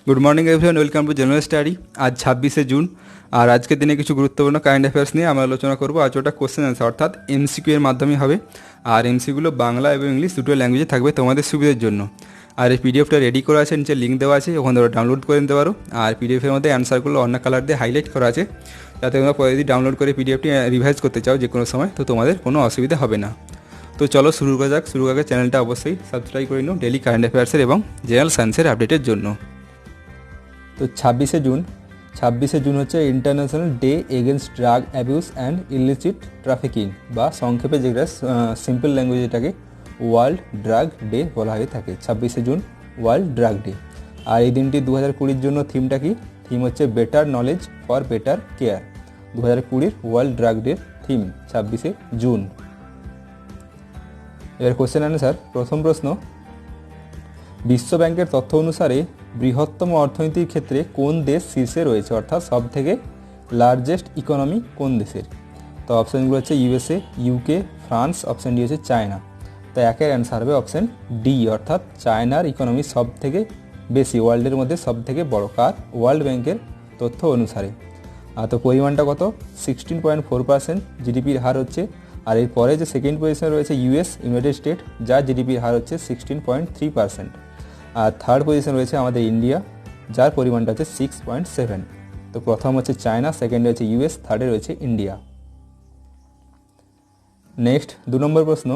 Good morning everyone, welcome to general study. আজ 26শে June, আর আজকের দিনে কিছু গুরুত্বপূর্ণ কারেন্ট অ্যাফেয়ার্স নিয়ে আমরা আলোচনা করবো। আজ ওটা কোশ্চেন অ্যান্সার অর্থাৎ এমসিকিউ এর মাধ্যমে হবে, আর এমসিকিউগুলো বাংলা এবং ইংলিশ দুটো ল্যাঙ্গুয়েজে থাকবে তোমাদের সুবিধার জন্য। আর এই পিডিএফটা রেডি করা আছে, নিচে লিঙ্ক দেওয়া আছে, ওখানে তোমরা ডাউনলোড করে নিতে পারো। আর পিডিএফের মধ্যে অ্যান্সারগুলো অন্য কালার দিয়ে হাইলাইট করা আছে, যাতে তোমরা পরে যদি ডাউনলোড করে পিডিএফটি রিভাইজ করতে চাও যে কোনো সময়, তো তোমাদের কোনো অসুবিধা হবে না। তো চলো শুরু করা যাক। শুরু করার চ্যানেলটা অবশ্যই সাবস্ক্রাইব করে নিও ডেলি কারেন্ট অ্যাফেয়ার্সের এবং জেনারেল সায়েন্সের আপডেটের জন্য। তো 26শে জুন হচ্ছে international day against drug abuse and illicit trafficking, বা সংক্ষেপে যেটা সিম্পল ল্যাঙ্গুয়েজ এটাকে ওয়ার্ল্ড ড্রাগ ডে বলা হয়ে থাকে। 26শে জুন ওয়ার্ল্ড ড্রাগ ডে। আর এই দিনটি 2020 জন্য থিমটা কি? থিম হচ্ছে better knowledge for better care. 2020 world drug day theme 26শে জুন। এবার কোশ্চেন আনসার। প্রথম প্রশ্ন, বিশ্ব ব্যাংকের তথ্য অনুসারে বৃহত্তম অর্থনীতির ক্ষেত্রে কোন দেশ শীর্ষে রয়েছে, অর্থাৎ সব থেকে লার্জেস্ট ইকোনমি কোন দেশের? তো অপশানগুলো হচ্ছে USA, UK, France, option D হচ্ছে চায়না। তো একের অ্যান্সার হবে অপশান ডি, অর্থাৎ চায়নার ইকোনমি সব থেকে বেশি, ওয়ার্ল্ডের মধ্যে সব থেকে বড়। কার? ওয়ার্ল্ড ব্যাংকের তথ্য অনুসারে। তো পরিমাণটা কত? 16.4% জিডিপির হার হচ্ছে। আর এরপরে যে সেকেন্ড পজিশনে রয়েছে ইউএস, ইউনাইটেড স্টেট, যার জিডিপির হার হচ্ছে 16.3%। আর থার্ড পজিশন রয়েছে আমাদের ইন্ডিয়া, যার পরিমাণটা হচ্ছে 6.7। তো প্রথম হচ্ছে চায়না, সেকেন্ডে হচ্ছে ইউএস, থার্ডে রয়েছে ইন্ডিয়া। নেক্সট 2 নম্বর প্রশ্ন,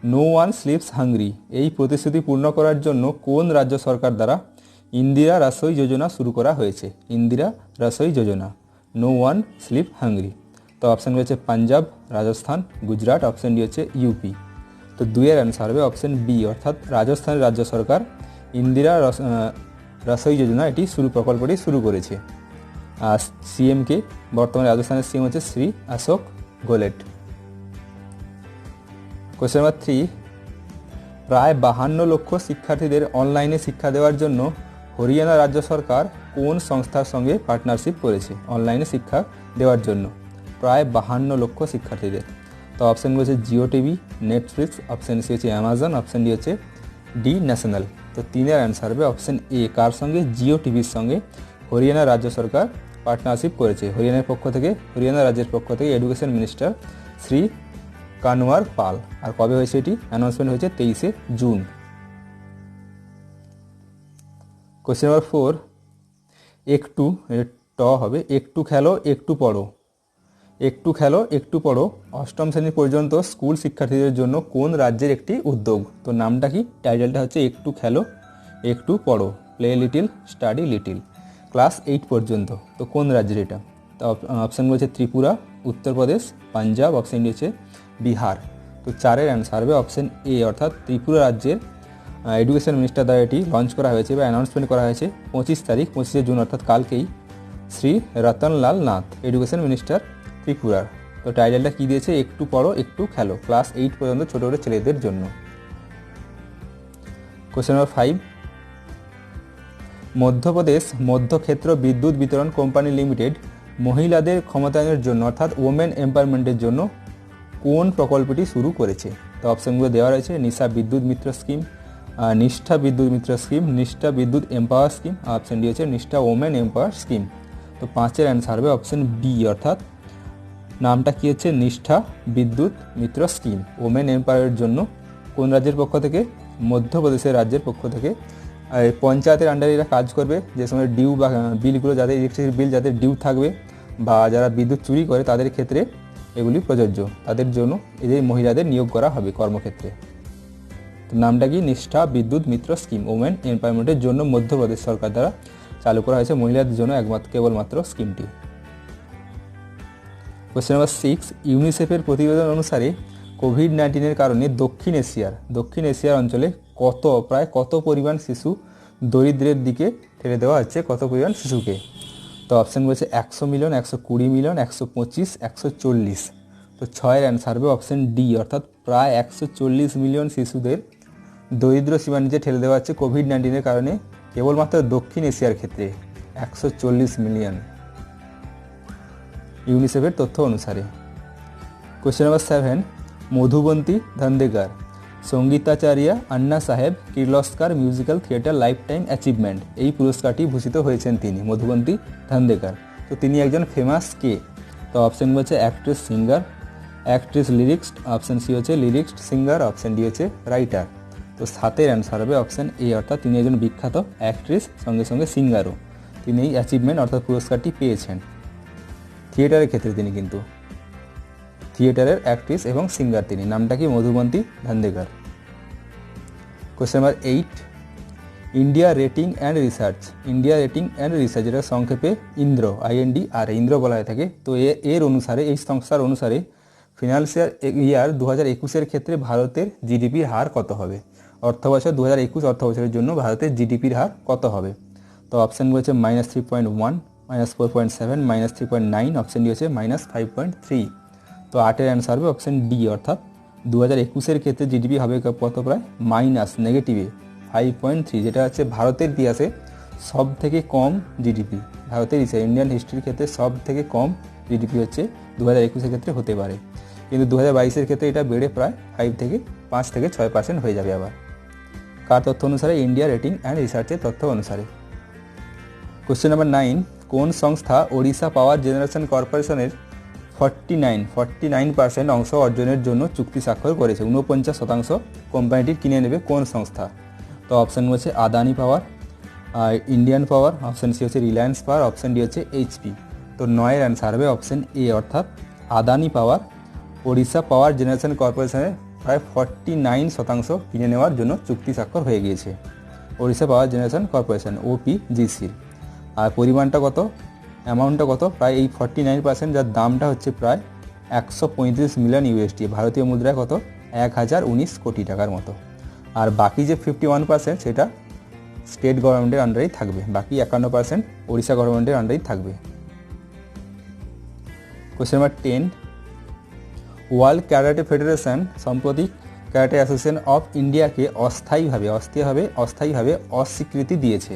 নো ওয়ান স্লিপস হাংরি এই প্রতিশ্রুতি পূর্ণ করার জন্য কোন রাজ্য সরকার দ্বারা ইন্দিরা রাসোই যোজনা শুরু করা হয়েছে? ইন্দিরা রাসোই যোজনা, নো ওয়ান স্লিপ হাংরি। তো অপশান রয়েছে পাঞ্জাব, রাজস্থান, গুজরাট, অপশান ডি হচ্ছে ইউপি। তো 2-এর অ্যান্সার হবে অপশান বি, অর্থাৎ রাজস্থানের রাজ্য সরকার ইন্দিরা রাসোই যোজনা প্রকল্পটি শুরু করেছে। আর সিএমকে বর্তমানে রাজস্থানের সিএম হচ্ছে শ্রী অশোক গেহলট। কোশ্চেন নাম্বার 3, প্রায় 52 লক্ষ শিক্ষার্থীদের অনলাইনে শিক্ষা দেওয়ার জন্য হরিয়ানা রাজ্য সরকার কোন সংস্থার সঙ্গে পার্টনারশিপ করেছে? অনলাইনে শিক্ষা দেওয়ার জন্য প্রায় 52 লক্ষ শিক্ষার্থীদের। তো অপশানগুলো হচ্ছে Jio TV, Netflix, option C হচ্ছে অ্যামাজন, অপশান ডি হচ্ছে ডি ন্যাশনাল। তো 3-এর অ্যান্সার হবে অপশান এ, কার সঙ্গে? জিও টিভির সঙ্গে হরিয়ানা রাজ্য সরকার পার্টনারশিপ করেছে। হরিয়ানা রাজ্যের পক্ষ থেকে এডুকেশন মিনিস্টার শ্রী কানওয়ার পাল। আর কবে হয়েছে এটি? অ্যানাউন্সমেন্ট হয়েছে 23শে জুন। কোশ্চেন নাম্বার 4, একটু হবে একটু খেলো একটু পড়ো। একটু খেলো একটু পড়ো অষ্টম শ্রেণী পর্যন্ত স্কুল শিক্ষার্থীদের জন্য কোন রাজ্যের একটি উদ্যোগ? তো নামটা কি? টাইটেলটা হচ্ছে একটু খেলো একটু পড়ো, play little study little, class 8 পর্যন্ত। তো কোন রাজ্যের এটা? তো অপশানগুলো হচ্ছে ত্রিপুরা, উত্তরপ্রদেশ, পাঞ্জাব, অপশান ডি হচ্ছে বিহার। তো 4-এর অ্যান্সার হবে অপশান এ, অর্থাৎ ত্রিপুরা রাজ্যের এডুকেশন মিনিস্টার দ্বারা এটি লঞ্চ করা হয়েছে বা অ্যানাউন্সমেন্ট করা হয়েছে 25শে জুন, অর্থাৎ কালকেই, শ্রী রতনলাল নাথ, এডুকেশন মিনিস্টার ত্রিপুরার। তো টাইটেলটা কী দিয়েছে? একটু পড়ো একটু খেলো, ক্লাস 8 পর্যন্ত ছোটো ছোটো ছেলেদের জন্য। কোশ্চেন নাম্বার 5, মধ্যপ্রদেশ মধ্যক্ষেত্র বিদ্যুৎ বিতরণ কোম্পানি লিমিটেড মহিলাদের ক্ষমতায়নের জন্য, অর্থাৎ ওমেন এম্পাওয়ারমেন্টের জন্য কোন প্রকল্পটি শুরু করেছে? তো অপশানগুলো দেওয়া রয়েছে নিশা বিদ্যুৎ মিত্র স্কিম, নিষ্ঠা বিদ্যুৎ মিত্র স্কিম, নিষ্ঠা বিদ্যুৎ এম্পাওয়ার স্কিম, অপশান ডি হচ্ছে নিষ্ঠা ওমেন এম্পাওয়ার স্কিম। তো 5-এর অ্যান্সার হবে অপশান বি, অর্থাৎ নামটা কী হচ্ছে? নিষ্ঠা বিদ্যুৎ মিত্র স্কিম, ওমেন এম্পাওয়ারের জন্য। কোন রাজ্যের পক্ষ থেকে? মধ্যপ্রদেশের রাজ্যের পক্ষ থেকে। পঞ্চায়েতের আন্ডারে এরা কাজ করবে, যে সময় ডিউ বা বিলগুলো, যাদের ইলেকট্রিসিটি বিল যাদের ডিউ থাকবে বা যারা বিদ্যুৎ চুরি করে তাদের ক্ষেত্রে এগুলি প্রযোজ্য, তাদের জন্য এদের মহিলাদের নিয়োগ করা হবে কর্মক্ষেত্রে। তো নামটা কি? নিষ্ঠা বিদ্যুৎ মিত্র স্কিম, ওমেন এম্পাওয়ারমেন্টের জন্য মধ্যপ্রদেশ সরকার দ্বারা চালু করা হয়েছে মহিলাদের জন্য কেবলমাত্র স্কিমটি। কোশ্চেন নাম্বার 6, ইউনিসেফের প্রতিবেদন অনুসারে কোভিড-19 কারণে দক্ষিণ এশিয়ার অঞ্চলে প্রায় কত পরিমাণ শিশু দরিদ্রের দিকে ঠেলে দেওয়া হচ্ছে? কত পরিমাণ শিশুকে? তো অপশান বলছে 100 মিলিয়ন, 120 মিলিয়ন, 125, 140। তো 6-এর অ্যান্সার হবে অপশান ডি, অর্থাৎ প্রায় 140 মিলিয়ন শিশুদের দরিদ্র সীমার নিচে ঠেলে দেওয়া হচ্ছে কোভিড-19 কারণে, কেবলমাত্র দক্ষিণ এশিয়ার ক্ষেত্রে 140 মিলিয়ন ইউনিসেফের তথ্য অনুসারে। কোশ্চেন নাম্বার 7, মধুবন্তী ধন্দেকার সঙ্গীতাচার্য আন্না সাহেব Kirloskar musical theatre life time achievement, এই পুরস্কারটি ভূষিত হয়েছেন তিনি মধুবন্তী ধান্দেকার। তো তিনি একজন ফেমাস কে? তো অপশন হচ্ছে actress singer, actress lyrics, option C হচ্ছে লিরিক্স সিঙ্গার, অপশন ডি হচ্ছে রাইটার। তো 7-এর অ্যান্সার হবে অপশন এ, অর্থাৎ তিনি একজন বিখ্যাত অ্যাক্ট্রেস, সঙ্গে সঙ্গে সিঙ্গারও। তিনি এই অ্যাচিভমেন্ট অর্থাৎ পুরস্কারটি পেয়েছেন থিয়েটারের ক্ষেত্রে। তিনি কিন্তু থিয়েটারের অ্যাক্ট্রেস এবং সিঙ্গার তিনি। নামটা কি? Madhubanti Dhandekar. Question number 8, India rating and research. India rating and research, যেটা সংক্ষেপে ইন্দ্র, INDR ইন্দ্র বলা হয়ে থাকে। তো এর অনুসারে, এই সংস্থার অনুসারে ফিনান্সিয়াল ইয়ার 2021-এর ক্ষেত্রে ভারতের জিডিপির হার কত হবে? অর্থবছর 2021 অর্থ বছরের জন্য ভারতের জিডিপির হার কত হবে? তো অপশানগুলো হচ্ছে -3.1, -4.7, -3.9, অপশান ডি হচ্ছে -5.3। তো 8-এর অ্যান্সার হবে অপশান ডি, অর্থাৎ 2021-এর ক্ষেত্রে জিডিপি হবে কত? প্রায় নেগেটিভে 5.3, যেটা হচ্ছে ভারতের ইতিহাসে সব থেকে কম জিডিপি। ভারতের ইন্ডিয়ান হিস্ট্রির ক্ষেত্রে সব থেকে কম জিডিপি হচ্ছে 2021-এর ক্ষেত্রে হতে পারে, কিন্তু 2022-এর ক্ষেত্রে এটা বেড়ে প্রায় 5 থেকে 6% হয়ে যাবে। আবার কার তথ্য অনুসারে? ইন্ডিয়া রেটিং অ্যান্ড রিসার্চের তথ্য অনুসারে। কোশ্চেন নাম্বার 9, কোন সংস্থা ওড়িশা পাওয়ার জেনারেশন কর্পোরেশনের 49% অংশ অর্জনের জন্য চুক্তি স্বাক্ষর করেছে? 49% কোম্পানিটির কিনে নেবে কোন সংস্থা? তো অপশান হচ্ছে আদানি পাওয়ার, ইন্ডিয়ান পাওয়ার, অপশান সি হচ্ছে রিলায়েন্স পাওয়ার, অপশান ডি হচ্ছে HP। তো 9-এর অ্যান্সার হবে অপশান এ, অর্থাৎ আদানি পাওয়ার ওড়িশা পাওয়ার জেনারেশন কর্পোরেশনের প্রায় 49% কিনে নেওয়ার জন্য চুক্তি স্বাক্ষর হয়ে গিয়েছে ওড়িশা পাওয়ার জেনারেশন কর্পোরেশন, OPGCর। আর পরিমাণটা কত, অ্যামাউন্টটা কত? প্রায় এই 49%, যার দামটা হচ্ছে প্রায় 135 মিলিয়ন USD, ভারতীয় মুদ্রায় কত? 1019 কোটি টাকার মতো। আর বাকি যে 51% সেটা স্টেট গভর্নমেন্টের আন্ডারেই থাকবে, বাকি 51% ওড়িশা গভর্নমেন্টের আন্ডারেই থাকবে। Question number 10, world karate federation সম্প্রতি ক্যারাটে অ্যাসোসিয়েশন অফ ইন্ডিয়াকে অস্থায়ীভাবে অস্বীকৃতি দিয়েছে।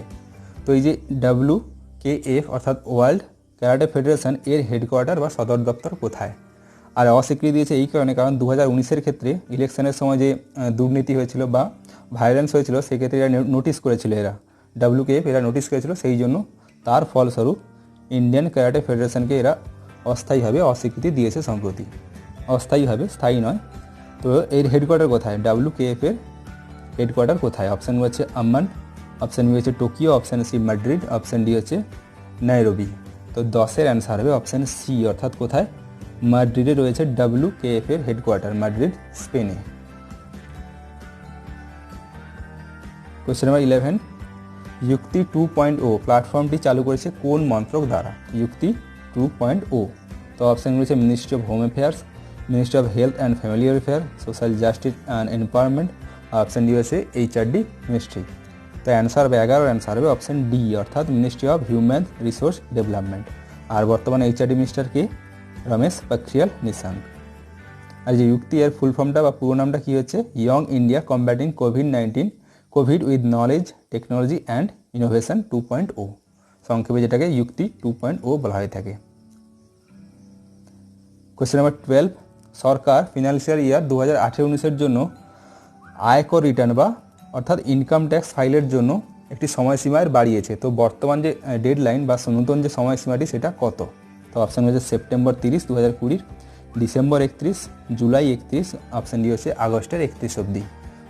তো এই যে WKF অর্থাৎ ওয়ার্ল্ড ক্যারাটে ফেডারেশন, এর হেডকোয়ার্টার বা সদর দপ্তর কোথায়? আর অস্বীকৃতি দিয়েছে এই কারণে, কারণ 2019-এর ক্ষেত্রে ইলেকশনের সময় যে দুর্নীতি হয়েছিল বা ভায়োলেন্স হয়েছিল, সেক্ষেত্রে এরা নোটিশ করেছিল, WKF এরা নোটিশ করেছিল, সেই জন্য তার ফলস্বরূপ ইন্ডিয়ান ক্যারাটে ফেডারেশনকে এরা অস্থায়ীভাবে অস্বীকৃতি দিয়েছে সম্প্রতি। অস্থায়ীভাবে, স্থায়ী নয়। তো এর হেডকোয়ার্টার কোথায়? WKF এর হেডকোয়ার্টার কোথায়? অপশান হচ্ছে আম্মান, অপশান বি হচ্ছে Tokyo, option C Madrid, option D হচ্ছে নাইরোবি। তো 10-এর অ্যান্সার হবে অপশান সি, অর্থাৎ কোথায়? মাদ্রিদে রয়েছে WKF এর হেডকোয়ার্টার, মাদ্রিদ, স্পেনে। কোয়েশ্চেন নাম্বার 11, যুক্তি 2.0 প্ল্যাটফর্মটি চালু করেছে কোন মন্ত্রক দ্বারা? যুক্তি 2.0। তো অপশান রয়েছে ministry of home affairs, ministry of health and family welfare, social justice and empowerment, option D হচ্ছে HRD মিনিস্ট্রি। তো অ্যান্সার হবে 11, অ্যান্সার হবে অপশান ডি, অর্থাৎ ministry of human resource development. আর বর্তমানে HRD মিনিস্টার কে? রমেশ পোখরিয়াল নিশাঙ্ক। আর যে যুক্তি, এর ফুল ফর্মটা বা পুরো নামটা কী হচ্ছে? Young India combating Covid with knowledge technology and innovation 2.0, সংক্ষেপে যেটাকে যুক্তি 2.0 বলা হয়ে থাকে। কোয়েশ্চেন নাম্বার 12, সরকার ফিনান্সিয়াল ইয়ার 2018-19-এর জন্য আয়কর রিটার্ন বা অর্থাৎ ইনকাম ট্যাক্স ফাইলের জন্য একটি সময়সীমা বাড়িয়েছে। তো বর্তমান যে ডেডলাইন বা নতুন যে সময়সীমাটি সেটা কত? তো অপশান হচ্ছে September 30, 2020, December 31, July 31, option D হচ্ছে আগস্টের 31 অবধি।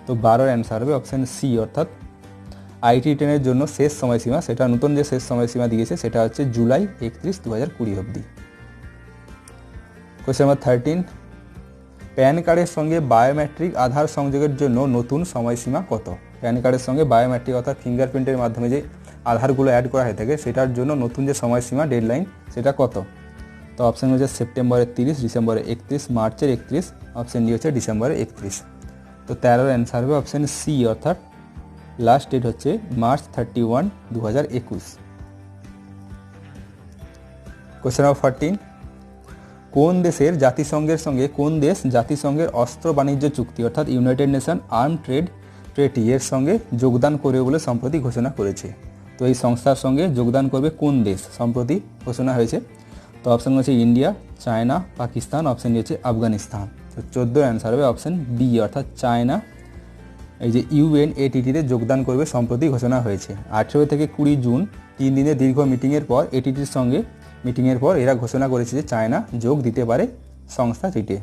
তো 12-এর অ্যান্সার হবে অপশান সি, অর্থাৎ IT রিটার্নের জন্য শেষ সময়সীমা, সেটা নতুন যে শেষ সময়সীমা দিয়েছে সেটা হচ্ছে জুলাই 31, 2020 অবধি। কোয়েশ্চেন নাম্বার 13, প্যান কার্ডের সঙ্গে বায়োমেট্রিক আধার সংযোগের জন্য নতুন সময়সীমা কত? প্যান কার্ডের সঙ্গে বায়োমেট্রিক অর্থাৎ ফিঙ্গারপ্রিন্টের মাধ্যমে যে আধারগুলো অ্যাড করা হয়ে থাকে, সেটার জন্য নতুন যে সময়সীমা ডেডলাইন সেটা কত? তো অপশান হচ্ছে সেপ্টেম্বরের 30, ডিসেম্বরের 31, মার্চের 31, অপশান ডি হচ্ছে ডিসেম্বরের 31। তো 13-এর অ্যান্সার হবে অপশান সি, অর্থাৎ লাস্ট ডেট হচ্ছে মার্চ 31, 2021। কোয়েশ্চেন নাম্বার 14, কোন দেশের জাতিসংঘের সঙ্গে কোন দেশ জাতিসংঘের অস্ত্র বাণিজ্য চুক্তি অর্থাৎ ইউনাইটেড নেশন আর্ম ট্রেড ট্রেটি এর সঙ্গে যোগদান করবে বলে সম্প্রতি ঘোষণা করেছে? তো এই সংস্থার সঙ্গে যোগদান করবে কোন দেশ সম্প্রতি ঘোষণা হয়েছে? তো অপশান হচ্ছে India, China, Pakistan, option D হচ্ছে আফগানিস্তান। তো 14-এর অ্যান্সার হবে অপশান বি, অর্থাৎ চায়না এই যে UNATT-তে যোগদান করবে সম্প্রতি ঘোষণা হয়েছে। 18 থেকে 20 জুন 3 দিনের দীর্ঘ মিটিংয়ের পর ATTর সঙ্গে মিটিংয়ের পর এরা ঘোষণা করেছে যে চায়না যোগ দিতে পারে সংস্থাটিতে।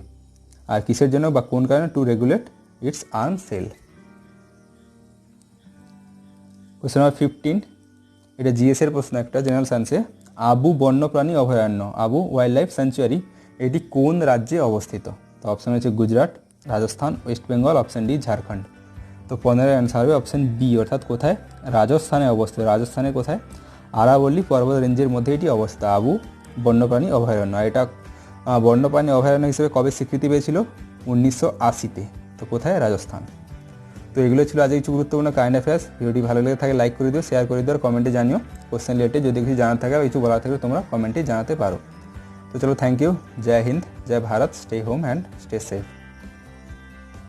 আর কিসের জন্য বা কোন কারণে? To regulate its arms sale. Question number 15, এটা জিএসের প্রশ্ন একটা, জেনারেল সায়েন্সে। আবু বন্যপ্রাণী অভয়ারণ্য, আবু ওয়াইল্ড লাইফ স্যাংচুয়ারি, এটি কোন রাজ্যে অবস্থিত? তো অপশান হচ্ছে Gujarat, Rajasthan, West Bengal, option D Jharkhand. তো 15 অ্যান্সার হবে অপশান বি, অর্থাৎ কোথায়? রাজস্থানে অবস্থিত। রাজস্থানের কোথায়? আরাবল্লী পর্বত রেঞ্জের মধ্যে এটি অবস্থিত, আবু বন্যপ্রাণী অভয়ারণ্য। এটা বন্যপ্রাণী অভয়ারণ্য হিসেবে কবে স্বীকৃতি পেয়েছিল? 1980-তে। তো কোথায়? রাজস্থান। তো এগুলো ছিল আজকে কিছু গুরুত্বপূর্ণ কারেন্ট অ্যাফেয়ার্স। ভিডিওটি ভালো লেগে থাকে লাইক করে দিও, শেয়ার করে দিও, আর কমেন্টে জানিও কোশ্চেন রিলেটেড যদি কিছু জানার থাকে বা কিছু বলার থাকলে তোমরা কমেন্টে জানাতে পারো। তো চলো, থ্যাংক ইউ। জয় হিন্দ, জয় Bharat, stay home and stay safe.